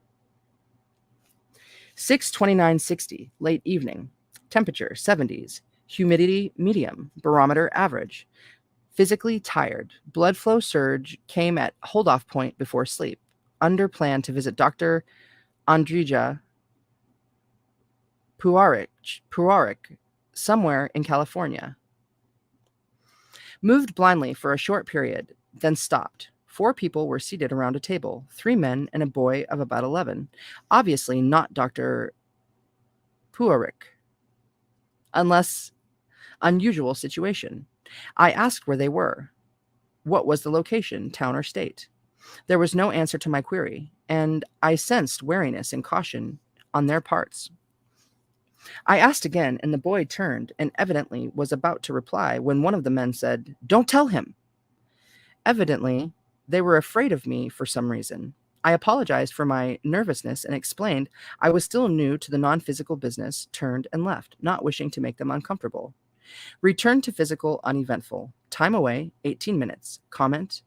6/29/60, late evening. Temperature 70s, humidity medium, barometer average. Physically tired. Blood flow surge came at hold-off point before sleep. Under plan to visit Dr. Andrija Puaric, somewhere in California. Moved blindly for a short period, then stopped. 4 people were seated around a table, 3 men and a boy of about 11. Obviously not Dr. Puaric. Unless unusual situation. I asked where they were. What was the location, town or state? There was no answer to my query, and I sensed wariness and caution on their parts. I asked again, and the boy turned and evidently was about to reply when one of the men said, "Don't tell him." Evidently, they were afraid of me for some reason. I apologized for my nervousness and explained I was still new to the non-physical business, turned and left, not wishing to make them uncomfortable. Returned to physical uneventful. Time away, 18 minutes. Comment.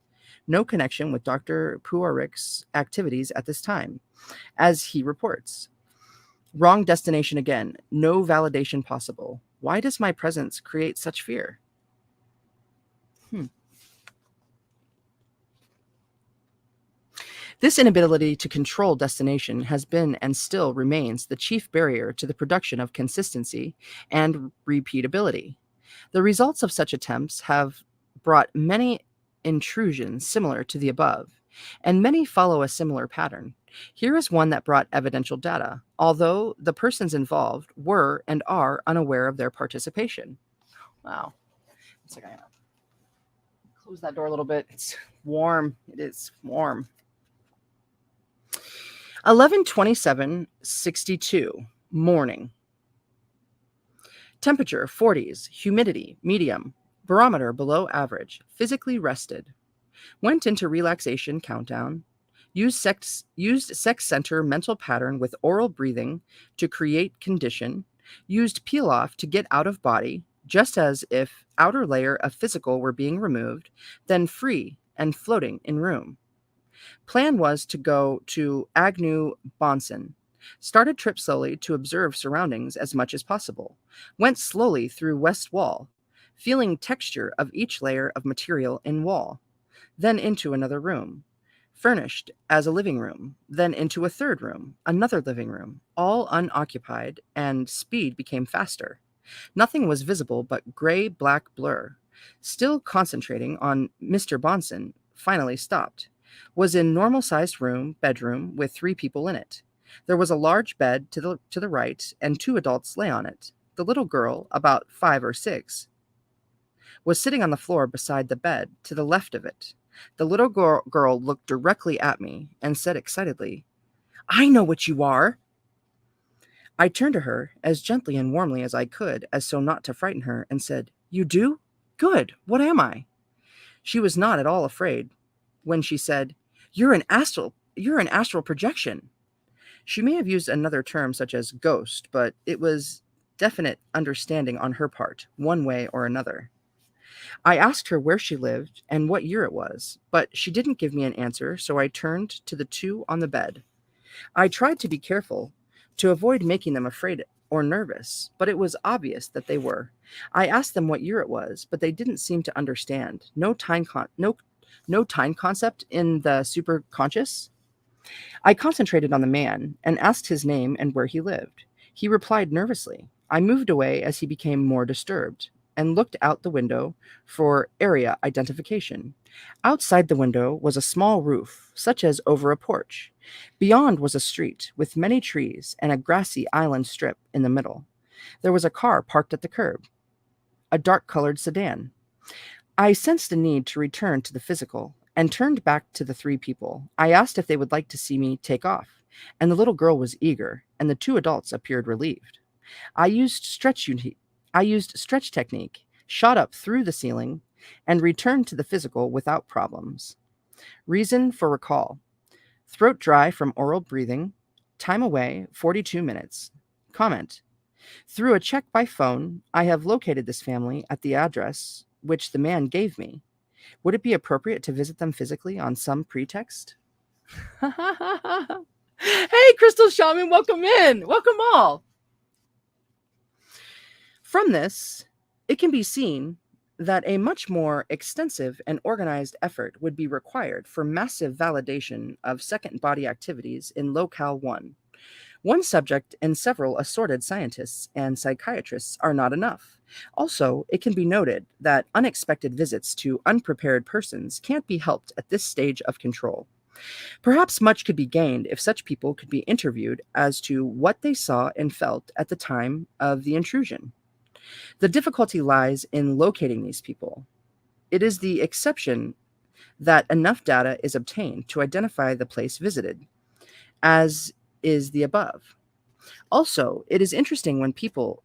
No connection with Dr. Puaric's activities at this time, as he reports. Wrong destination again. No validation possible. Why does my presence create such fear? This inability to control destination has been and still remains the chief barrier to the production of consistency and repeatability. The results of such attempts have brought many intrusions similar to the above, and many follow a similar pattern. Here is one that brought evidential data, although the persons involved were and are unaware of their participation. Wow. It's like I gotta close that door a little bit. It's warm. It is warm. 11:27:62 morning. Temperature 40s, humidity medium, barometer below average, physically rested. Went into relaxation countdown. Used sex center mental pattern with oral breathing to create condition. Used peel off to get out of body, just as if outer layer of physical were being removed, then free and floating in room. Plan was to go to Agnew Bonson. Started trip slowly to observe surroundings as much as possible. Went slowly through west wall, feeling texture of each layer of material in wall. Then into another room, furnished as a living room. Then into a third room, another living room, all unoccupied, and speed became faster. Nothing was visible but gray-black blur. Still concentrating on Mr. Bonson, finally stopped. Was in normal-sized bedroom with 3 people in it. There was a large bed to the right, and 2 adults lay on it. The little girl, about 5 or 6, was sitting on the floor beside the bed, to the left of it. The little girl looked directly at me and said excitedly, "I know what you are." I turned to her as gently and warmly as I could, as so not to frighten her, and said, "You do? Good. What am I?" She was not at all afraid when she said, You're an astral projection." She may have used another term such as ghost, but it was definite understanding on her part, one way or another. I asked her where she lived and what year it was, but she didn't give me an answer, so I turned to the 2 on the bed. I tried to be careful, to avoid making them afraid or nervous, but it was obvious that they were. I asked them what year it was, but they didn't seem to understand. No time concept in the superconscious. I concentrated on the man and asked his name and where he lived. He replied nervously. I moved away as he became more disturbed and looked out the window for area identification. Outside the window was a small roof, such as over a porch. Beyond was a street with many trees and a grassy island strip in the middle. There was a car parked at the curb, a dark-colored sedan. I sensed a need to return to the physical and turned back to the 3 people. I asked if they would like to see me take off, and the little girl was eager, and the 2 adults appeared relieved. I used stretch technique, shot up through the ceiling, and returned to the physical without problems. Reason for recall: throat dry from oral breathing, time away 42 minutes. Comment: through a check by phone, I have located this family at the address which the man gave me. Would it be appropriate to visit them physically on some pretext? Hey, Crystal Shaman, welcome in. Welcome all. From this, it can be seen that a much more extensive and organized effort would be required for massive validation of second body activities in Locale 1. One subject and several assorted scientists and psychiatrists are not enough. Also, it can be noted that unexpected visits to unprepared persons can't be helped at this stage of control. Perhaps much could be gained if such people could be interviewed as to what they saw and felt at the time of the intrusion. The difficulty lies in locating these people. It is the exception that enough data is obtained to identify the place visited, as is the above. Also, it is interesting when possible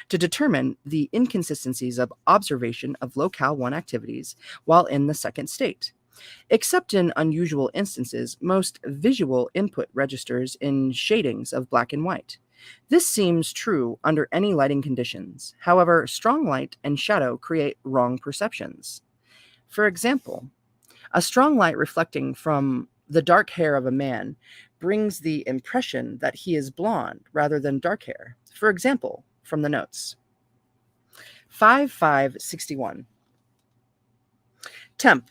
to determine the inconsistencies of observation of Locale 1 activities while in the second state. Except in unusual instances, most visual input registers in shadings of black and white. This seems true under any lighting conditions. However, strong light and shadow create wrong perceptions. For example, a strong light reflecting from the dark hair of a man brings the impression that he is blonde rather than dark hair. For example, from the notes. 5/5/61. Temp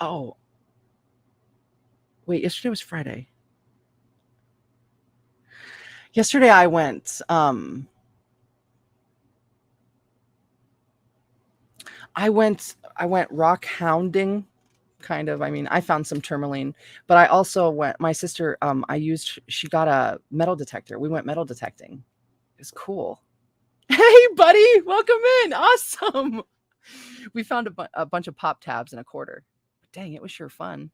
Oh, wait, yesterday was Friday. Yesterday I went rock hounding, kind of. I mean, I found some tourmaline, but I also went my sister I used she got a metal detector. We went metal detecting. It was cool. Hey buddy, welcome in. Awesome. We found a bunch of pop tabs and a quarter. Dang, it was sure fun.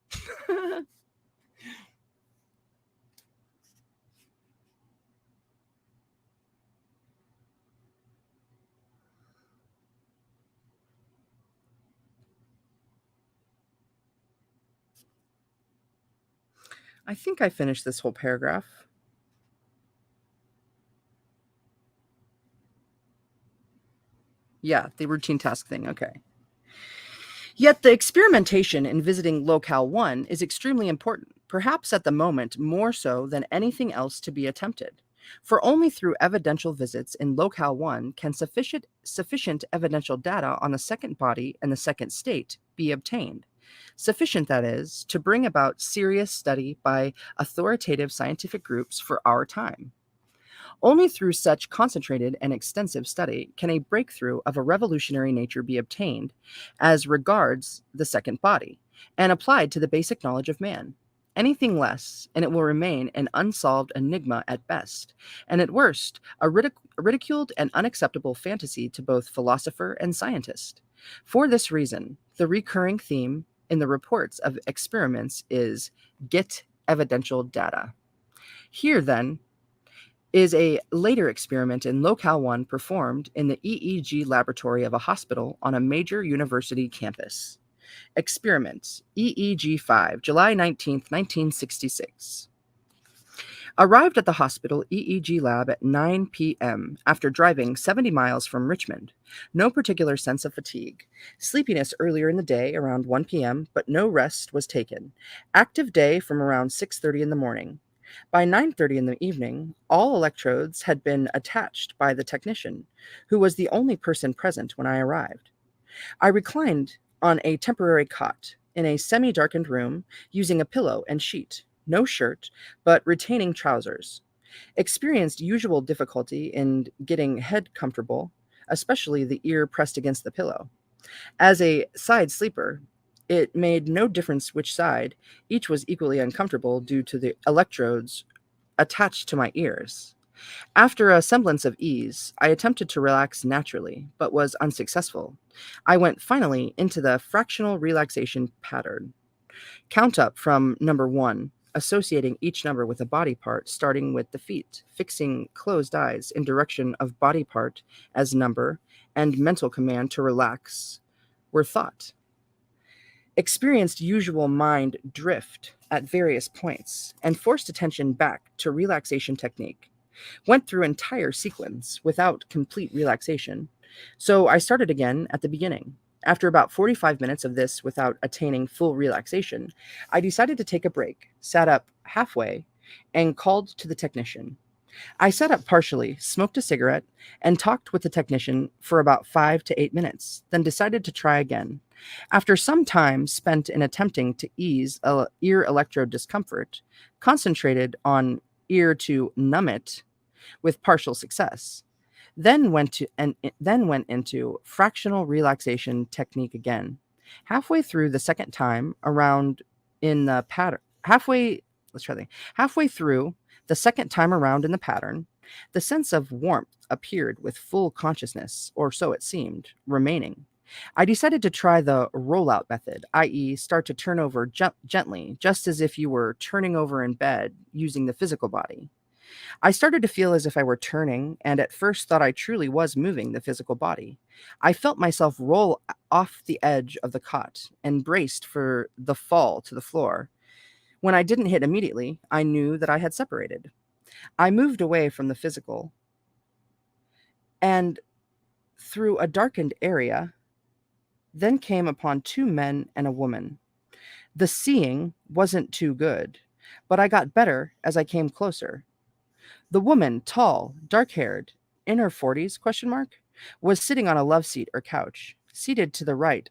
I think I finished this whole paragraph. Yeah, the routine task thing. Okay. Yet the experimentation in visiting Locale 1 is extremely important, perhaps at the moment more so than anything else to be attempted. For only through evidential visits in Locale 1 can sufficient evidential data on the second body and the second state be obtained. Sufficient, that is, to bring about serious study by authoritative scientific groups for our time. Only through such concentrated and extensive study can a breakthrough of a revolutionary nature be obtained as regards the second body and applied to the basic knowledge of man. Anything less, and it will remain an unsolved enigma at best, and at worst, a ridiculed and unacceptable fantasy to both philosopher and scientist. For this reason, the recurring theme in the reports of experiments is get evidential data. Here, then, is a later experiment in Locale 1 performed in the EEG laboratory of a hospital on a major university campus. Experiment EEG 5, July 19th, 1966. Arrived at the hospital EEG lab at 9 p.m. after driving 70 miles from Richmond. No particular sense of fatigue. Sleepiness earlier in the day around 1 p.m., but no rest was taken. Active day from around 6:30 in the morning. By 9:30 in the evening, all electrodes had been attached by the technician, who was the only person present when I arrived. I reclined on a temporary cot in a semi-darkened room, using a pillow and sheet, no shirt, but retaining trousers. Experienced usual difficulty in getting head comfortable, especially the ear pressed against the pillow. As a side sleeper, it made no difference which side, each was equally uncomfortable due to the electrodes attached to my ears. After a semblance of ease, I attempted to relax naturally, but was unsuccessful. I went finally into the fractional relaxation pattern. Count up from number 1, associating each number with a body part, starting with the feet, fixing closed eyes in direction of body part as number, and mental command to relax were thought. Experienced usual mind drift at various points and forced attention back to relaxation technique. Went through entire sequence without complete relaxation. So I started again at the beginning. After about 45 minutes of this without attaining full relaxation, I decided to take a break, sat up halfway, and called to the technician. I sat up partially, smoked a cigarette, and talked with the technician for about 5 to 8 minutes, then decided to try again. After some time spent in attempting to ease ear electrode discomfort, concentrated on ear to numb it with partial success. Then went into fractional relaxation technique again. Halfway through the second time around in the pattern, let's try that. Halfway through the second time around in the pattern, the sense of warmth appeared with full consciousness, or so it seemed, remaining. I decided to try the rollout method, i.e., start to turn over gently, just as if you were turning over in bed using the physical body. I started to feel as if I were turning, and at first thought I truly was moving the physical body. I felt myself roll off the edge of the cot and braced for the fall to the floor. When I didn't hit immediately, I knew that I had separated. I moved away from the physical and through a darkened area, then came upon two men and a woman. The seeing wasn't too good, but I got better as I came closer. The woman, tall, dark-haired, in her 40s, was sitting on a love seat or couch, seated to the right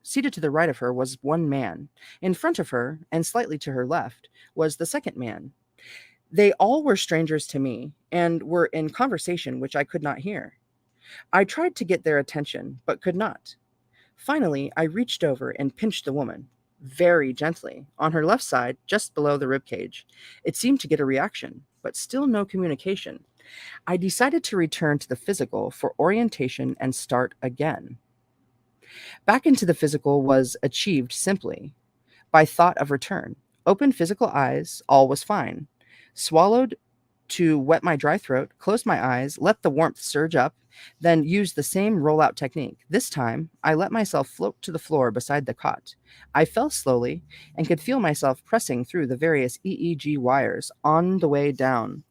seated to the right of her was one man. In front of her, and slightly to her left, was the second man. They all were strangers to me and were in conversation which I could not hear. I tried to get their attention, but could not. Finally, I reached over and pinched the woman, very gently, on her left side, just below the rib cage. It seemed to get a reaction, but still no communication. I decided to return to the physical for orientation and start again. Back into the physical was achieved simply by thought of return. Opened physical eyes, all was fine. Swallowed to wet my dry throat, closed my eyes, let the warmth surge up, then used the same rollout technique. This time, I let myself float to the floor beside the cot. I fell slowly and could feel myself pressing through the various EEG wires on the way down.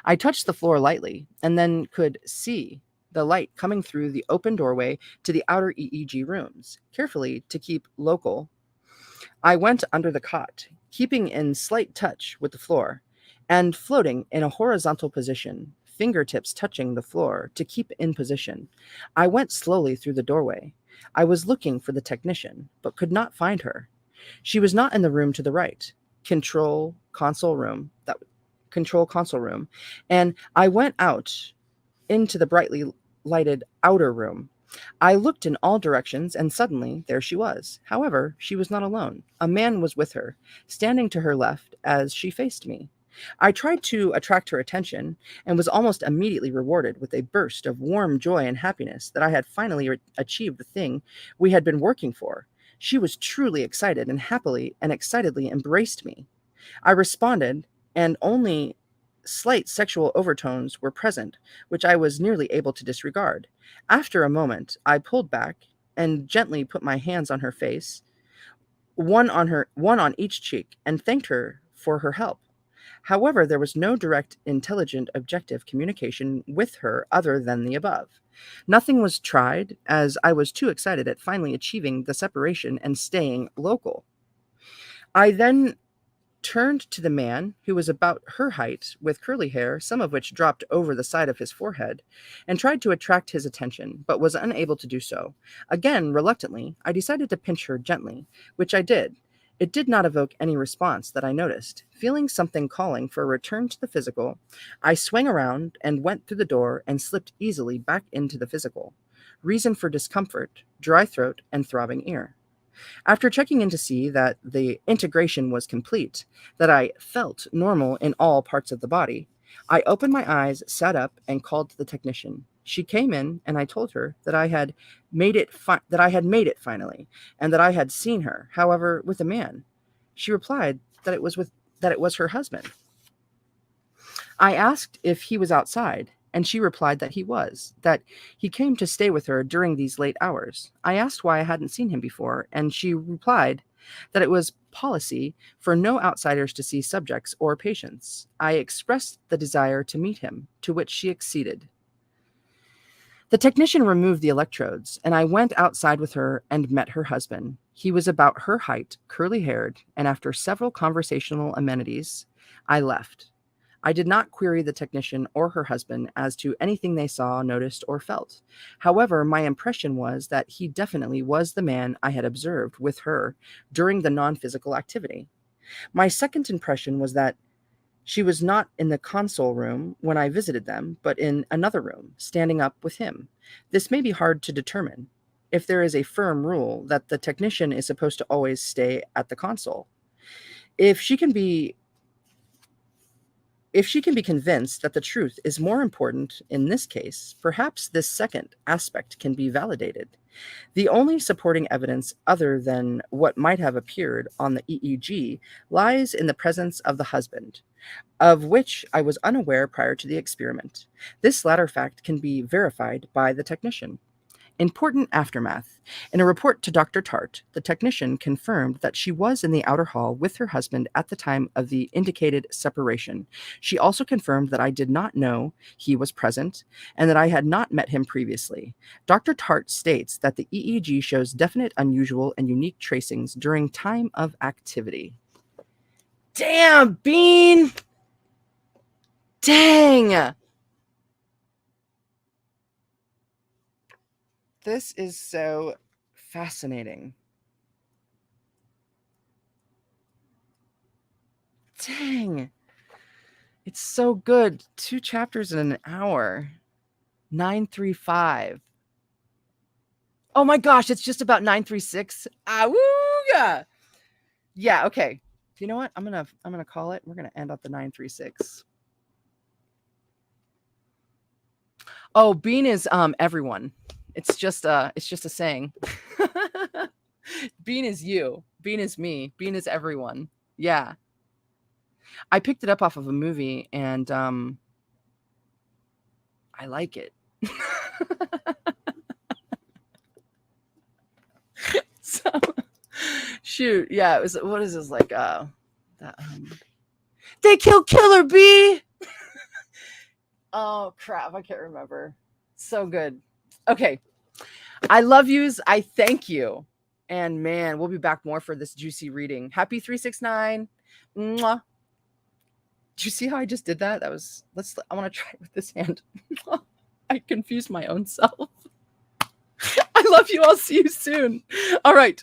I touched the floor lightly and then could see the light coming through the open doorway to the outer EEG rooms. Carefully, to keep local, I went under the cot, keeping in slight touch with the floor, and floating in a horizontal position, fingertips touching the floor to keep in position. I went slowly through the doorway. I was looking for the technician, but could not find her. She was not in the room to the right, control console room, and I went out into the brightly lighted outer room. I looked in all directions, and suddenly there she was. However, she was not alone. A man was with her, standing to her left as she faced me. I tried to attract her attention and was almost immediately rewarded with a burst of warm joy and happiness that I had finally achieved the thing we had been working for. She was truly excited and happily and excitedly embraced me. I responded, and only slight sexual overtones were present, which I was nearly able to disregard. After a moment, I pulled back and gently put my hands on her face, one on each cheek, and thanked her for her help. However, there was no direct, intelligent, objective communication with her other than the above. Nothing was tried, as I was too excited at finally achieving the separation and staying local. I then turned to the man, who was about her height, with curly hair, some of which dropped over the side of his forehead, and tried to attract his attention, but was unable to do so. Again, reluctantly, I decided to pinch her gently, which I did. It did not evoke any response that I noticed. Feeling something calling for a return to the physical, I swung around and went through the door and slipped easily back into the physical. Reason for discomfort: dry throat and throbbing ear. After checking in to see that the integration was complete, that I felt normal in all parts of the body, I opened my eyes, sat up, and called to the technician. She came in, and I told her that I had made it finally, and that I had seen her, however, with a man. She replied that it was her husband. I asked if he was outside, and she replied that he was, that he came to stay with her during these late hours. I asked why I hadn't seen him before, and she replied that it was policy for no outsiders to see subjects or patients. I expressed the desire to meet him, to which she acceded. The technician removed the electrodes, and I went outside with her and met her husband. He was about her height, curly-haired, and after several conversational amenities, I left. I did not query the technician or her husband as to anything they saw, noticed, or felt. However, my impression was that he definitely was the man I had observed with her during the non-physical activity. My second impression was that she was not in the console room when I visited them, but in another room, standing up with him. This may be hard to determine, if there is a firm rule that the technician is supposed to always stay at the console. If she can be convinced that the truth is more important in this case, perhaps this second aspect can be validated. The only supporting evidence other than what might have appeared on the EEG lies in the presence of the husband, of which I was unaware prior to the experiment. This latter fact can be verified by the technician. Important aftermath. In a report to Dr. Tart, the technician confirmed that she was in the outer hall with her husband at the time of the indicated separation. She also confirmed that I did not know he was present and that I had not met him previously. Dr. Tart states that the EEG shows definite, unusual, and unique tracings during time of activity. Damn, Bean! Dang! This is so Fascinating. Dang. It's so good. 2 chapters in an hour. 935. Oh my gosh, it's just about 936. Awooga. Yeah, okay. You know what? I'm gonna call it. We're gonna end up the 936. Oh, Bean is everyone. It's just a saying. Bean is you. Bean is me. Bean is everyone. Yeah. I picked it up off of a movie and I like it. So shoot, yeah, it was, what is this, like that, they killed Killer Bee. Oh crap, I can't remember. So good. Okay. I love yous. I thank you. And man, we'll be back more for this juicy reading. Happy 369. Mwah. Did you see how I just did that? That was, I want to try it with this hand. I confused my own self. I love you. I'll see you soon. All right.